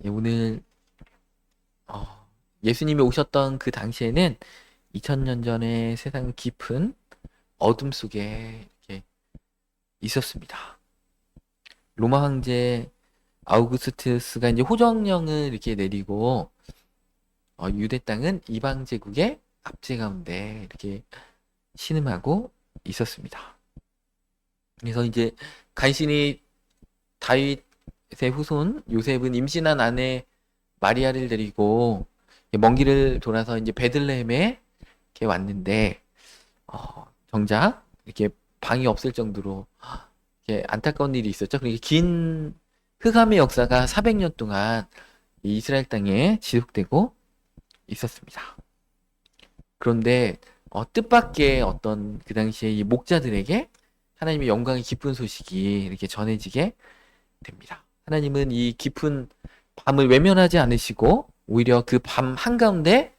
예, 오늘 예수님이 오셨던 그 당시에는 2000년 전에 세상 깊은 어둠 속에 이렇게 있었습니다. 로마 황제 아우구스투스가 이제 호정령을 이렇게 내리고 유대 땅은 이방 제국의 압제 가운데 이렇게 신음하고 있었습니다. 그래서 이제 간신히 다윗의 후손 요셉은 임신한 아내 마리아를 데리고 먼 길을 돌아서 이제 베들레헴에 이렇게 왔는데 정작 이렇게 방이 없을 정도로 이렇게 안타까운 일이 있었죠. 그러니까 긴 흑암의 역사가 400년 동안 이 이스라엘 땅에 지속되고 있었습니다. 그런데 뜻밖의 어떤 그 당시에 이 목자들에게 하나님의 영광의 깊은 소식이 이렇게 전해지게 됩니다. 하나님은 이 깊은 밤을 외면하지 않으시고 오히려 그 밤 한가운데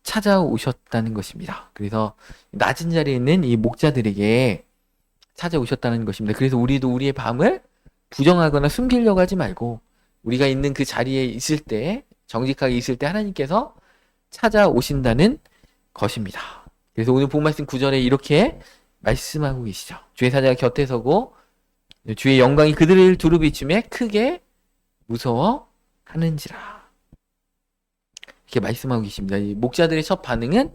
찾아오셨다는 것입니다. 그래서 낮은 자리에 있는 이 목자들에게 찾아오셨다는 것입니다. 그래서 우리도 우리의 밤을 부정하거나 숨기려고 하지 말고 우리가 있는 그 자리에 있을 때, 정직하게 있을 때 하나님께서 찾아오신다는 것입니다. 그래서 오늘 본 말씀 9절에 이렇게 말씀하고 계시죠. 주의 사자가 곁에 서고 주의 영광이 그들을 두루 비추며 크게 무서워하는지라. 이렇게 말씀하고 계십니다. 이 목자들의 첫 반응은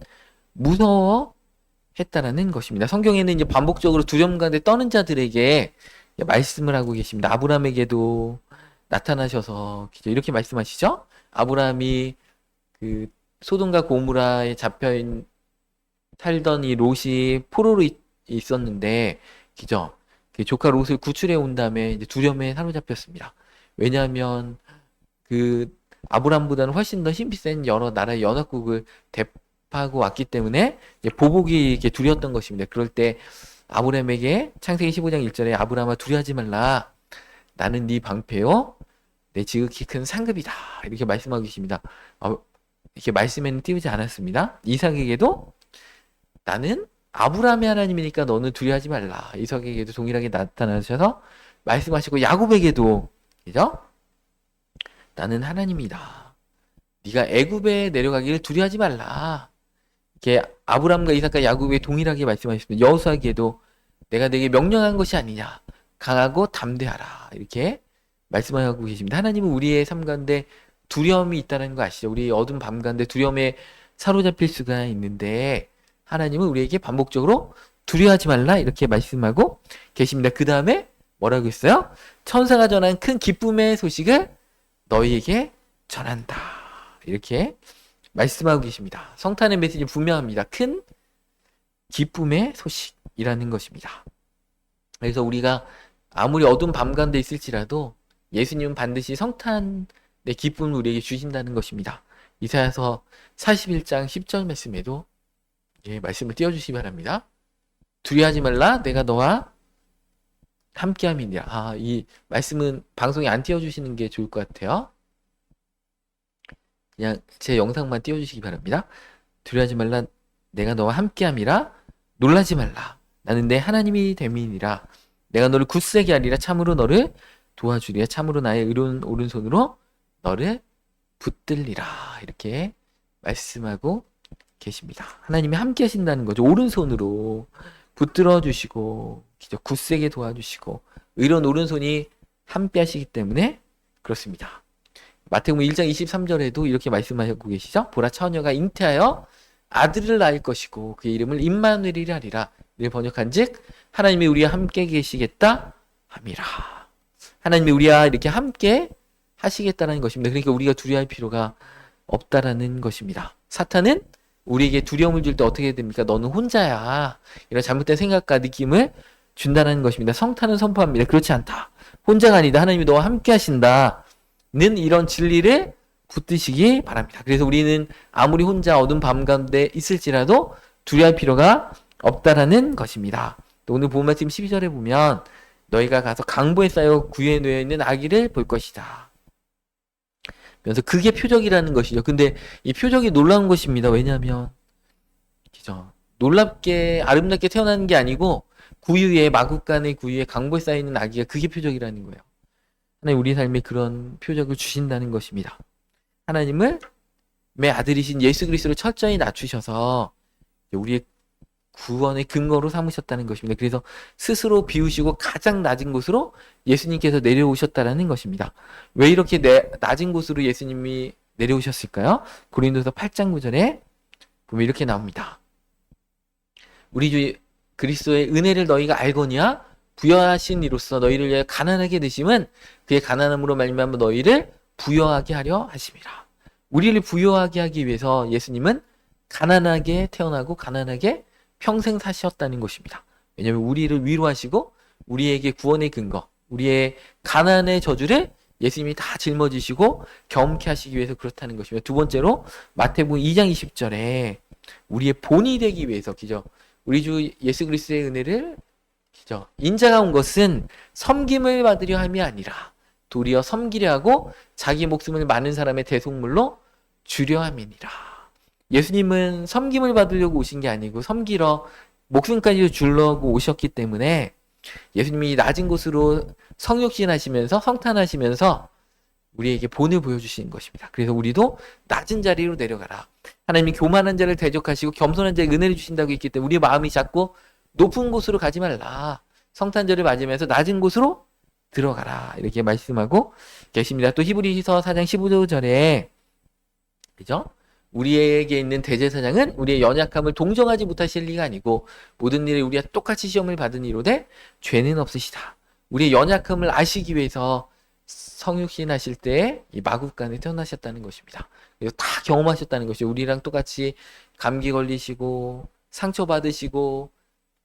무서워했다라는 것입니다. 성경에는 이제 반복적으로 두려움 가운데 떠는 자들에게 말씀을 하고 계십니다. 아브라함에게도 나타나셔서 이렇게 말씀하시죠. 아브라함이 그 소돔과 고모라에 잡혀 살던 이 롯이 포로로 있었는데, 그죠? 그 조카 롯을 구출해 온 다음에 이제 두려움에 사로잡혔습니다. 왜냐하면 그 아브람보다는 훨씬 더 힘이 센 여러 나라의 연합국을 대파하고 왔기 때문에 이제 보복이 이렇게 두려웠던 것입니다. 그럴 때 아브람에게 창세기 15장 1절에 아브람아 두려워하지 말라. 나는 네 방패요. 내 지극히 큰 상급이다. 이렇게 말씀하고 계십니다. 이렇게 말씀에는 띄우지 않았습니다. 이삭에게도 나는 아브라함의 하나님이니까 너는 두려워하지 말라. 이삭에게도 동일하게 나타나셔서 말씀하시고 야곱에게도 그죠? 나는 하나님이다. 네가 애굽에 내려가기를 두려워하지 말라. 이렇게 아브라함과 이삭과 야곱에 동일하게 말씀하셨습니다. 여호수아에게도 내가 내게 명령한 것이 아니냐. 강하고 담대하라. 이렇게 말씀하고 계십니다. 하나님은 우리의 삶 가운데 두려움이 있다는 거 아시죠? 우리 어두운 밤 가운데 두려움에 사로잡힐 수가 있는데 하나님은 우리에게 반복적으로 두려워하지 말라 이렇게 말씀하고 계십니다. 그 다음에 뭐라고 했어요? 천사가 전한 큰 기쁨의 소식을 너희에게 전한다. 이렇게 말씀하고 계십니다. 성탄의 메시지 분명합니다. 큰 기쁨의 소식이라는 것입니다. 그래서 우리가 아무리 어두운 밤 가운데 있을지라도 예수님은 반드시 성탄의 기쁨을 우리에게 주신다는 것입니다. 이사야서 41장 10절 말씀에도 말씀을 띄워주시기 바랍니다. 두려워하지 말라 내가 너와 함께함이니라. 이 말씀은 방송에 안 띄워주시는 게 좋을 것 같아요. 그냥 제 영상만 띄워주시기 바랍니다. 두려워하지 말라 내가 너와 함께함이라. 놀라지 말라 나는 내 하나님이 됨이니라. 내가 너를 굳세게 하리라. 참으로 너를 도와주리라. 참으로 나의 의로운 오른손으로 너를 붙들리라. 이렇게 말씀하고 계십니다. 하나님이 함께 하신다는 거죠. 오른손으로 붙들어 주시고 굳세게 도와주시고 의로운 오른손이 함께 하시기 때문에 그렇습니다. 마태복음 1장 23절에도 이렇게 말씀하고 계시죠. 보라 처녀가 잉태하여 아들을 낳을 것이고 그의 이름을 임마누엘이라 하리라. 이를 번역한즉 하나님이 우리와 함께 계시겠다 함이라. 하나님이 우리와 이렇게 함께 하시겠다는 것입니다. 그러니까 우리가 두려워할 필요가 없다라는 것입니다. 사탄은 우리에게 두려움을 줄 때 어떻게 됩니까? 너는 혼자야. 이런 잘못된 생각과 느낌을 준다는 것입니다. 성탄은 선포합니다. 그렇지 않다. 혼자가 아니다. 하나님이 너와 함께 하신다. 는 이런 진리를 붙드시기 바랍니다. 그래서 우리는 아무리 혼자 어두운 밤 가운데 있을지라도 두려워할 필요가 없다라는 것입니다. 또 오늘 본 말씀 12절에 보면 너희가 가서 강보에 쌓여 구유에 놓여 있는 아기를 볼 것이다. 그래서 그게 표적이라는 것이죠. 근데 이 표적이 놀라운 것입니다. 왜냐하면 그죠? 놀랍게 아름답게 태어나는 게 아니고 구유에 마국간의 구유에 강보에 쌓여 있는 아기가 그게 표적이라는 거예요. 하나님 우리 삶에 그런 표적을 주신다는 것입니다. 하나님을 내 아들이신 예수 그리스도를 철저히 낮추셔서 우리의 구원의 근거로 삼으셨다는 것입니다. 그래서 스스로 비우시고 가장 낮은 곳으로 예수님께서 내려오셨다는 것입니다. 왜 이렇게 낮은 곳으로 예수님이 내려오셨을까요? 고린도서 8장 9절에 보면 이렇게 나옵니다. 우리 주 그리스도의 은혜를 너희가 알거니와 부여하신 이로써 너희를 위하여 가난하게 되심은 그의 가난함으로 말미암아 너희를 부여하게 하려 하심이라. 우리를 부여하게 하기 위해서 예수님은 가난하게 태어나고 가난하게 평생 사셨다는 것입니다. 왜냐하면 우리를 위로하시고 우리에게 구원의 근거, 우리의 가난의 저주를 예수님이 다 짊어지시고 경험케 하시기 위해서 그렇다는 것입니다. 두 번째로 마태복음 2장 20절에 우리의 본이 되기 위해서 기죠. 우리 주 예수 그리스도의 은혜를 기죠. 인자가 온 것은 섬김을 받으려 함이 아니라 도리어 섬기려 하고 자기 목숨을 많은 사람의 대속물로 주려 함이니라. 예수님은 섬김을 받으려고 오신 게 아니고 섬기러 목숨까지 주려고 오셨기 때문에 예수님이 낮은 곳으로 성육신하시면서 성탄하시면서 우리에게 본을 보여주시는 것입니다. 그래서 우리도 낮은 자리로 내려가라. 하나님이 교만한 자를 대적하시고 겸손한 자에게 은혜를 주신다고 했기 때문에 우리의 마음이 자꾸 높은 곳으로 가지 말라. 성탄절을 맞으면서 낮은 곳으로 들어가라. 이렇게 말씀하고 계십니다. 또 히브리서 4장 15절에 그죠? 우리에게 있는 대제사장은 우리의 연약함을 동정하지 못하실 리가 아니고 모든 일에 우리와 똑같이 시험을 받은 이로되 죄는 없으시다. 우리의 연약함을 아시기 위해서 성육신 하실 때 이 마구간에 태어나셨다는 것입니다. 그래서 다 경험하셨다는 것이 우리랑 똑같이 감기 걸리시고 상처 받으시고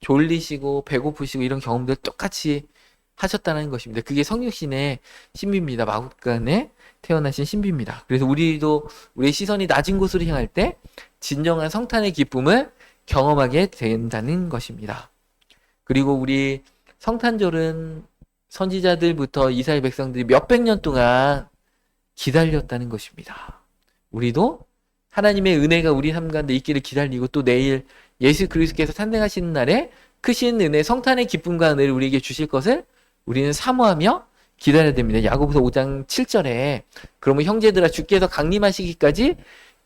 졸리시고 배고프시고 이런 경험들 똑같이 하셨다는 것입니다. 그게 성육신의 신비입니다. 마구간에 태어나신 신비입니다. 그래서 우리도 우리의 시선이 낮은 곳으로 향할 때 진정한 성탄의 기쁨을 경험하게 된다는 것입니다. 그리고 우리 성탄절은 선지자들부터 이스라엘 백성들이 몇백 년 동안 기다렸다는 것입니다. 우리도 하나님의 은혜가 우리 삶 가운데 있기를 기다리고 또 내일 예수 그리스도께서 탄생하시는 날에 크신 은혜, 성탄의 기쁨과 은혜를 우리에게 주실 것을 우리는 사모하며 기다려야 됩니다. 야고보서 5장 7절에 그러면 형제들아 주께서 강림하시기까지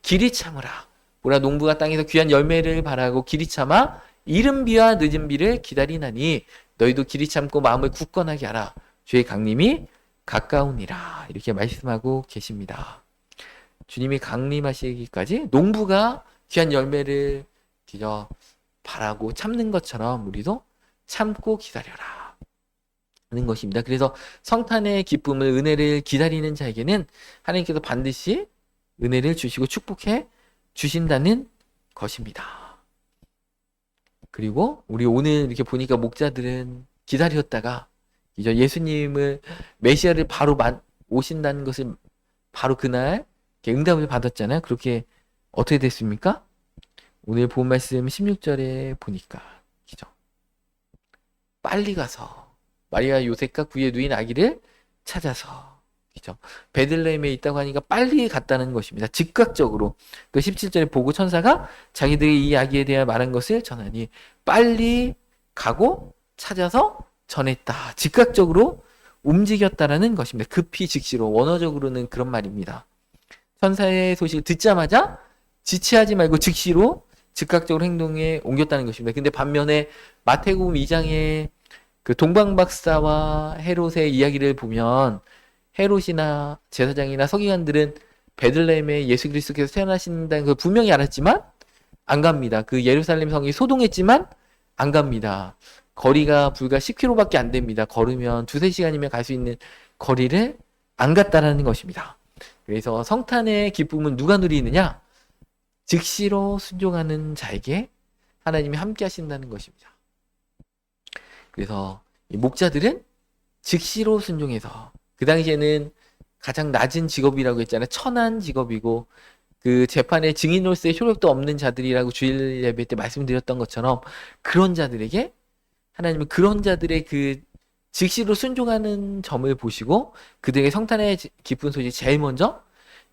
길이 참으라. 보라 농부가 땅에서 귀한 열매를 바라고 길이 참아 이른 비와 늦은 비를 기다리나니 너희도 길이 참고 마음을 굳건하게 하라. 주의 강림이 가까우니라. 이렇게 말씀하고 계십니다. 주님이 강림하시기까지 농부가 귀한 열매를 기저 바라고 참는 것처럼 우리도 참고 기다려라 하는 것입니다. 그래서 성탄의 기쁨을 은혜를 기다리는 자에게는 하나님께서 반드시 은혜를 주시고 축복해 주신다는 것입니다. 그리고 우리 오늘 이렇게 보니까 목자들은 기다렸다가 이제 예수님을 메시아를 바로 오신다는 것을 바로 그날 응답을 받았잖아요. 그렇게 어떻게 됐습니까? 오늘 본 말씀 16절에 보니까 그죠? 빨리 가서 마리아 요셉과 그의 누인 아기를 찾아서 그죠? 베들레헴에 있다고 하니까 빨리 갔다는 것입니다. 즉각적으로 또 17절에 보고 천사가 자기들이 이 아기에 대해 말한 것을 전하니 빨리 가고 찾아서 전했다. 즉각적으로 움직였다라는 것입니다. 급히 즉시로 원어적으로는 그런 말입니다. 천사의 소식을 듣자마자 지체하지 말고 즉시로 즉각적으로 행동에 옮겼다는 것입니다. 근데 반면에 마태복음 2장의 그 동방박사와 헤롯의 이야기를 보면 헤롯이나 제사장이나 서기관들은 베들레헴에 예수 그리스도께서 태어나신다는 걸 분명히 알았지만 안 갑니다. 그 예루살렘 성이 소동했지만 안 갑니다. 거리가 불과 10km밖에 안 됩니다. 걸으면 2-3시간이면 갈 수 있는 거리를 안 갔다라는 것입니다. 그래서 성탄의 기쁨은 누가 누리느냐? 즉시로 순종하는 자에게 하나님이 함께 하신다는 것입니다. 그래서 이 목자들은 즉시로 순종해서 그 당시에는 가장 낮은 직업이라고 했잖아요. 천한 직업이고 그 재판의 증인으로서의 효력도 없는 자들이라고 주일 예배 때 말씀드렸던 것처럼 그런 자들에게 하나님은 그런 자들의 그 즉시로 순종하는 점을 보시고 그들에게 성탄의 기쁜 소식 제일 먼저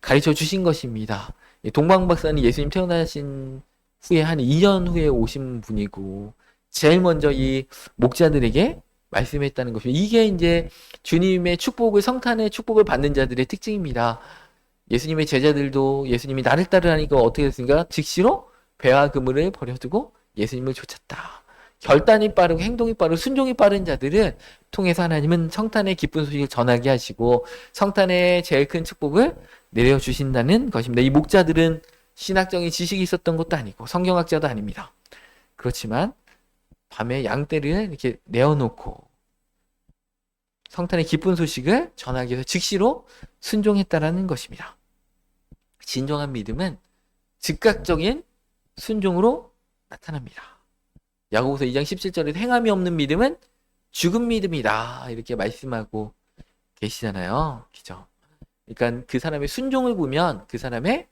가르쳐 주신 것입니다. 동방박사는 예수님 태어나신 후에 한 2년 후에 오신 분이고 제일 먼저 이 목자들에게 말씀했다는 것입니다. 이게 이제 주님의 축복을, 성탄의 축복을 받는 자들의 특징입니다. 예수님의 제자들도 예수님이 나를 따르라니까 어떻게 됐습니까? 즉시로 배와 그물을 버려두고 예수님을 쫓았다. 결단이 빠르고 행동이 빠르고 순종이 빠른 자들은 통해서 하나님은 성탄의 기쁜 소식을 전하게 하시고 성탄의 제일 큰 축복을 내려주신다는 것입니다. 이 목자들은 신학적인 지식이 있었던 것도 아니고 성경학자도 아닙니다. 그렇지만 밤에 양떼를 이렇게 내어놓고 성탄의 기쁜 소식을 전하기 위해서 즉시로 순종했다라는 것입니다. 진정한 믿음은 즉각적인 순종으로 나타납니다. 야고보서 2장 17절에 행함이 없는 믿음은 죽은 믿음이다 이렇게 말씀하고 계시잖아요. 그죠? 그러니까 그 사람의 순종을 보면 그 사람의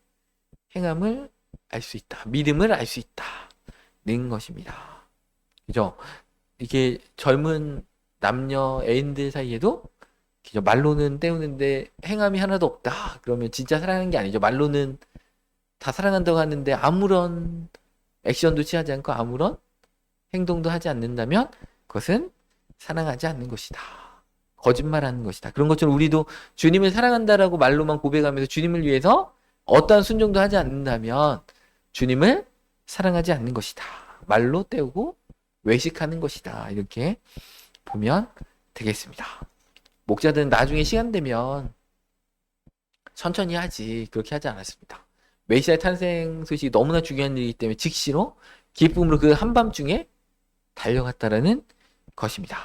행함을 알 수 있다. 믿음을 알 수 있다는 것입니다. 그죠? 이게 젊은 남녀 애인들 사이에도 그죠? 말로는 때우는데 행함이 하나도 없다. 그러면 진짜 사랑하는 게 아니죠. 말로는 다 사랑한다고 하는데 아무런 액션도 취하지 않고 아무런 행동도 하지 않는다면 그것은 사랑하지 않는 것이다. 거짓말하는 것이다. 그런 것처럼 우리도 주님을 사랑한다라고 말로만 고백하면서 주님을 위해서 어떠한 순종도 하지 않는다면 주님을 사랑하지 않는 것이다. 말로 때우고 외식하는 것이다. 이렇게 보면 되겠습니다. 목자들은 나중에 시간 되면 천천히 하지 그렇게 하지 않았습니다. 메시아의 탄생 소식이 너무나 중요한 일이기 때문에 즉시로 기쁨으로 그 한밤중에 달려갔다라는 것입니다.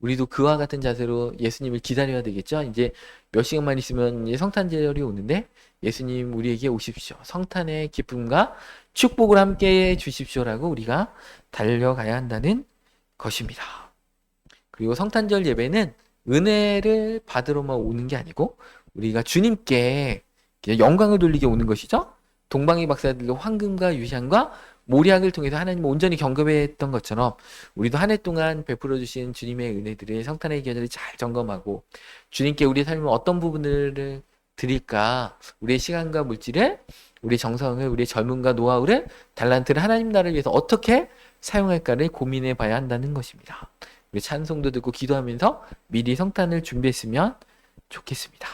우리도 그와 같은 자세로 예수님을 기다려야 되겠죠. 이제 몇 시간만 있으면 이제 성탄절이 오는데 예수님 우리에게 오십시오. 성탄의 기쁨과 축복을 함께 주십시오라고 우리가 달려가야 한다는 것입니다. 그리고 성탄절 예배는 은혜를 받으러만 오는 게 아니고 우리가 주님께 영광을 돌리게 오는 것이죠. 동방의 박사들도 황금과 유향과 모략을 통해서 하나님을 온전히 경험했던 것처럼 우리도 한 해 동안 베풀어 주신 주님의 은혜들을 성탄의 계절을 잘 점검하고 주님께 우리의 삶을 어떤 부분을 드릴까, 우리의 시간과 물질을, 우리의 정성을, 우리의 젊음과 노하우를, 달란트를 하나님 나라를 위해서 어떻게 사용할까를 고민해 봐야 한다는 것입니다. 우리 찬송도 듣고 기도하면서 미리 성탄을 준비했으면 좋겠습니다.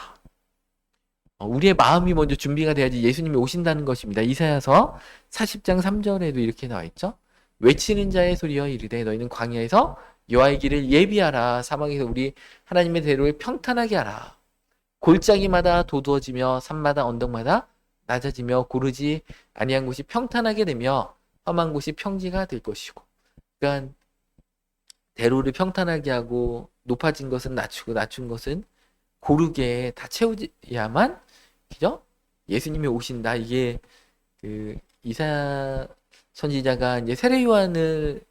우리의 마음이 먼저 준비가 돼야지 예수님이 오신다는 것입니다. 이사야서 40장 3절에도 이렇게 나와 있죠. 외치는 자의 소리여 이르되 너희는 광야에서 여호와의 길을 예비하라. 사막에서 우리 하나님의 대로를 평탄하게 하라. 골짜기마다 도두어지며 산마다 언덕마다 낮아지며 고르지 아니한 곳이 평탄하게 되며 험한 곳이 평지가 될 것이고. 그러니까 대로를 평탄하게 하고 높아진 것은 낮추고 낮춘 것은 고르게 다 채워야만 그죠? 예수님이 오신다. 이게 그 이사야 선지자가 이제 세례 요한의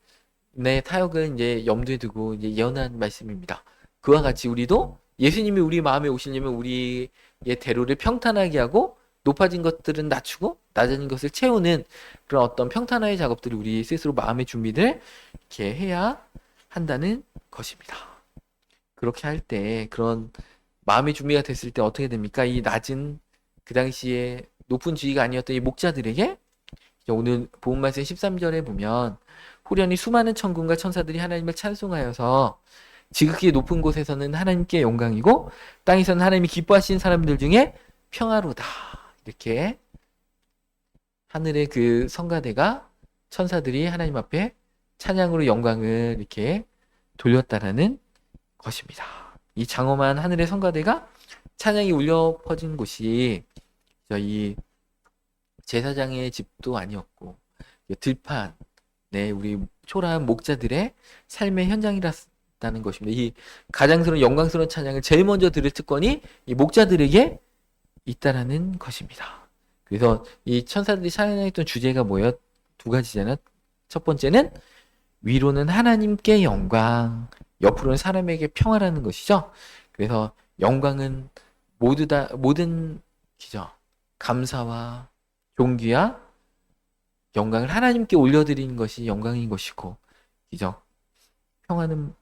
타역을 이제 염두에 두고 이제 예언한 말씀입니다. 그와 같이 우리도 예수님이 우리 마음에 오시려면 우리의 대로를 평탄하게 하고 높아진 것들은 낮추고 낮아진 것을 채우는 그런 어떤 평탄화의 작업들을 우리 스스로 마음의 준비를 이렇게 해야 한다는 것입니다. 그렇게 할 때 그런 마음의 준비가 됐을 때 어떻게 됩니까? 이 낮은 그 당시에 높은 지위가 아니었던 이 목자들에게 오늘 본문 말씀 13절에 보면 후련히 수많은 천군과 천사들이 하나님을 찬송하여서 지극히 높은 곳에서는 하나님께 영광이고 땅에서는 하나님이 기뻐하신 사람들 중에 평화로다. 이렇게 하늘의 그 성가대가 천사들이 하나님 앞에 찬양으로 영광을 이렇게 돌렸다라는 것입니다. 이 장엄한 하늘의 성가대가 찬양이 울려 퍼진 곳이 이 제사장의 집도 아니었고 들판, 네, 우리 초라한 목자들의 삶의 현장이라는 것입니다. 이 가장스러운 영광스러운 찬양을 제일 먼저 들을 특권이 이 목자들에게 있다라는 것입니다. 그래서 이 천사들이 찬양했던 주제가 뭐예요? 두 가지잖아요. 첫 번째는 위로는 하나님께 영광, 옆으로는 사람에게 평화라는 것이죠. 그래서 영광은 모든 기죠. 감사와 존귀와 영광을 하나님께 올려드리는 것이 영광인 것이고, 기죠. 평화는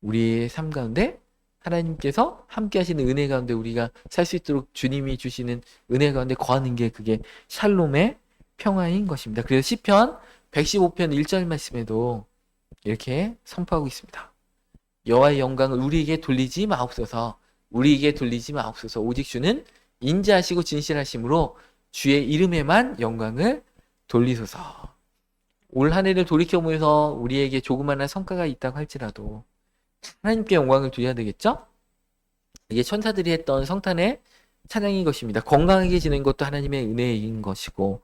우리의 삶 가운데 하나님께서 함께 하시는 은혜 가운데 우리가 살 수 있도록 주님이 주시는 은혜 가운데 거하는 게 그게 샬롬의 평화인 것입니다. 그래서 시편 115편 1절 말씀에도 이렇게 선포하고 있습니다. 여호와의 영광을 우리에게 돌리지 마옵소서. 우리에게 돌리지 마옵소서. 오직 주는 인자하시고 진실하심으로 주의 이름에만 영광을 돌리소서. 올 한 해를 돌이켜보면서 우리에게 조그마한 성과가 있다고 할지라도 하나님께 영광을 드려야 되겠죠? 이게 천사들이 했던 성탄의 찬양인 것입니다. 건강하게 지낸 것도 하나님의 은혜인 것이고,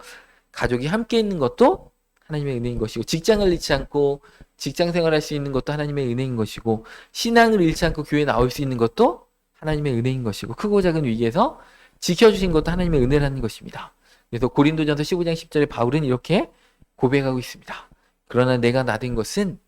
가족이 함께 있는 것도 하나님의 은혜인 것이고, 직장을 잃지 않고 직장 생활할 수 있는 것도 하나님의 은혜인 것이고, 신앙을 잃지 않고 교회에 나올 수 있는 것도 하나님의 은혜인 것이고, 크고 작은 위기에서 지켜주신 것도 하나님의 은혜라는 것입니다. 그래서 고린도전서 15장 10절에 바울은 이렇게 고백하고 있습니다. 그러나 내가 나된 것은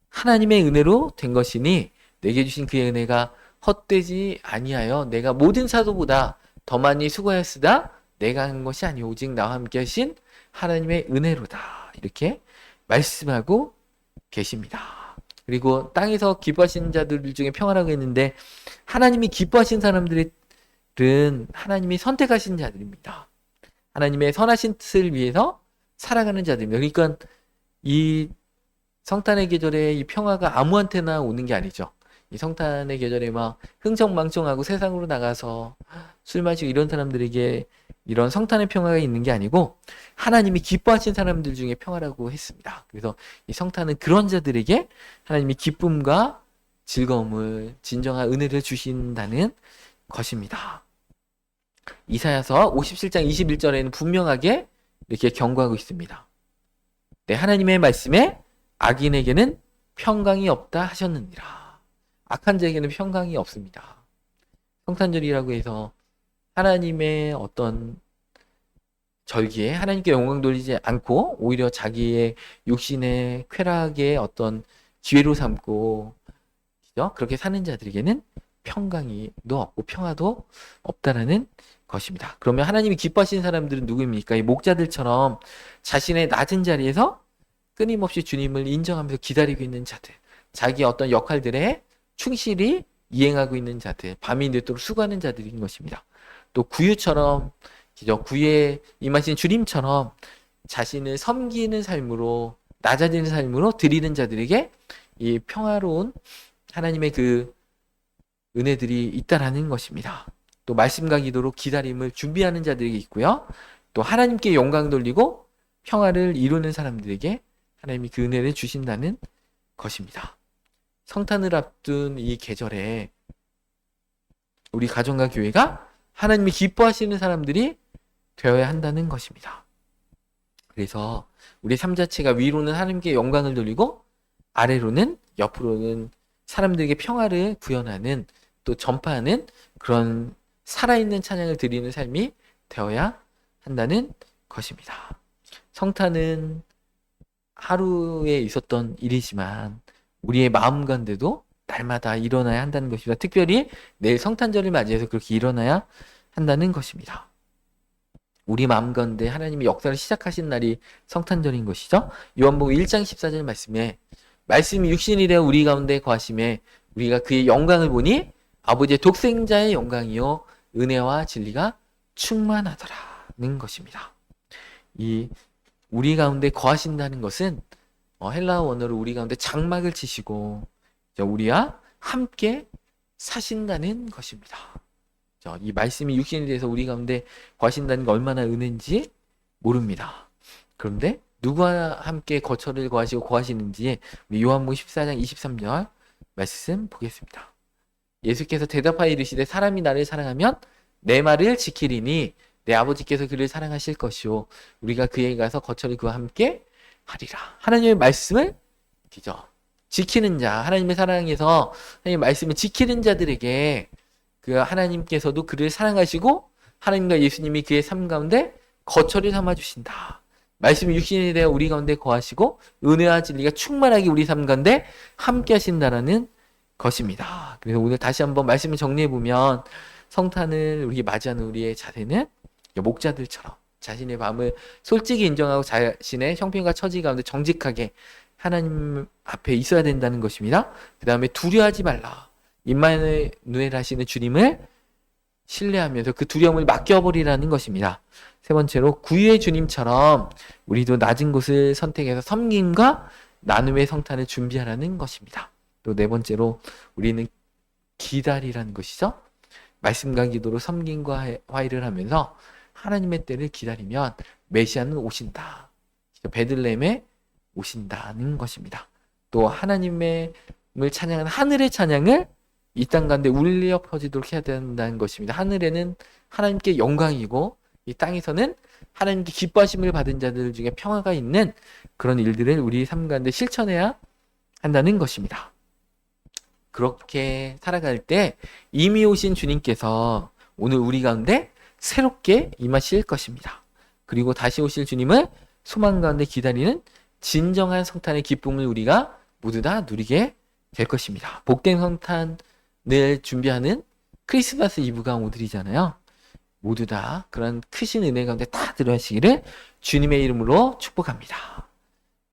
하나님의 은혜로 된 것이니 내게 주신 그의 은혜가 헛되지 아니하여 내가 모든 사도보다 더 많이 수고하였으나 내가 한 것이 아니오 오직 나와 함께 하신 하나님의 은혜로다. 이렇게 말씀하고 계십니다. 그리고 땅에서 기뻐하시는 자들 중에 평화라고 했는데, 하나님이 기뻐하신 사람들은 하나님이 선택하신 자들입니다. 하나님의 선하신 뜻을 위해서 살아가는 자들입니다. 그러니까 이 성탄의 계절에 이 평화가 아무한테나 오는 게 아니죠. 이 성탄의 계절에 막 흥청망청하고 세상으로 나가서 술 마시고 이런 사람들에게 이런 성탄의 평화가 있는 게 아니고, 하나님이 기뻐하신 사람들 중에 평화라고 했습니다. 그래서 이 성탄은 그런 자들에게 하나님이 기쁨과 즐거움을, 진정한 은혜를 주신다는 것입니다. 이사야서 57장 21절에는 분명하게 이렇게 경고하고 있습니다. 네, 하나님의 말씀에 악인에게는 평강이 없다 하셨느니라. 악한 자에게는 평강이 없습니다. 성탄절이라고 해서 하나님의 어떤 절기에 하나님께 영광 돌리지 않고 오히려 자기의 육신의 쾌락의 어떤 기회로 삼고, 그죠? 그렇게 사는 자들에게는 평강이도 없고 평화도 없다라는 것입니다. 그러면 하나님이 기뻐하시는 사람들은 누구입니까? 이 목자들처럼 자신의 낮은 자리에서 끊임없이 주님을 인정하면서 기다리고 있는 자들, 자기의 어떤 역할들에 충실히 이행하고 있는 자들, 밤이 늦도록 수고하는 자들인 것입니다. 또 구유처럼, 구유에 임하신 주님처럼 자신을 섬기는 삶으로, 낮아지는 삶으로 드리는 자들에게 이 평화로운 하나님의 그 은혜들이 있다라는 것입니다. 또 말씀과 기도로 기다림을 준비하는 자들에게 있고요. 또 하나님께 영광 돌리고 평화를 이루는 사람들에게 하나님이 그 은혜를 주신다는 것입니다. 성탄을 앞둔 이 계절에 우리 가정과 교회가 하나님이 기뻐하시는 사람들이 되어야 한다는 것입니다. 그래서 우리 삶 자체가 위로는 하나님께 영광을 돌리고 아래로는, 옆으로는 사람들에게 평화를 구현하는, 또 전파하는 그런 살아있는 찬양을 드리는 삶이 되어야 한다는 것입니다. 성탄은 하루에 있었던 일이지만 우리의 마음 가운데도 날마다 일어나야 한다는 것입니다. 특별히 내일 성탄절을 맞이해서 그렇게 일어나야 한다는 것입니다. 우리 마음 가운데 하나님이 역사를 시작하신 날이 성탄절인 것이죠. 요한복음 1장 14절 말씀이 육신이 되어 우리 가운데 거하심에 우리가 그의 영광을 보니 아버지의 독생자의 영광이요 은혜와 진리가 충만하더라는 것입니다. 이 우리 가운데 거하신다는 것은 헬라어 원어로 우리 가운데 장막을 치시고 우리와 함께 사신다는 것입니다. 이 말씀이 육신이 돼서 우리 가운데 거하신다는 게 얼마나 은혜인지 모릅니다. 그런데 누구와 함께 거처를 거하시고 거하시는지 우리 요한복음 14장 23절 말씀 보겠습니다. 예수께서 대답하여 이르시되 사람이 나를 사랑하면 내 말을 지키리니 내 아버지께서 그를 사랑하실 것이요 우리가 그에게 가서 거처를 그와 함께 하리라. 하나님의 말씀을 지키는 자, 하나님의 사랑에서 하나님의 말씀을 지키는 자들에게 그 하나님께서도 그를 사랑하시고 하나님과 예수님이 그의 삶 가운데 거처를 삼아 주신다. 말씀이 육신이 되어 우리 가운데 거하시고 은혜와 진리가 충만하게 우리 삶 가운데 함께 하신다라는 것입니다. 그래서 오늘 다시 한번 말씀을 정리해 보면 성탄을 우리 맞이하는 우리의 자세는 목자들처럼 자신의 마음을 솔직히 인정하고 자신의 형편과 처지 가운데 정직하게 하나님 앞에 있어야 된다는 것입니다. 그 다음에 두려워하지 말라. 임마누엘 하시는 주님을 신뢰하면서 그 두려움을 맡겨버리라는 것입니다. 세 번째로 구유의 주님처럼 우리도 낮은 곳을 선택해서 섬김과 나눔의 성탄을 준비하라는 것입니다. 또 네 번째로 우리는 기다리라는 것이죠. 말씀과 기도로 섬김과 화해를 하면서 하나님의 때를 기다리면 메시아는 오신다. 베들레헴에 오신다는 것입니다. 또 하나님을 찬양하는 하늘의 찬양을 이 땅 가운데 울려 퍼지도록 해야 된다는 것입니다. 하늘에는 하나님께 영광이고 이 땅에서는 하나님께 기뻐하심을 받은 자들 중에 평화가 있는 그런 일들을 우리 삶 가운데 실천해야 한다는 것입니다. 그렇게 살아갈 때 이미 오신 주님께서 오늘 우리 가운데 새롭게 임하실 것입니다. 그리고 다시 오실 주님을 소망 가운데 기다리는 진정한 성탄의 기쁨을 우리가 모두 다 누리게 될 것입니다. 복된 성탄을 준비하는 크리스마스 이브가 오늘이잖아요. 모두 다 그런 크신 은혜 가운데 다 들어가시기를 주님의 이름으로 축복합니다.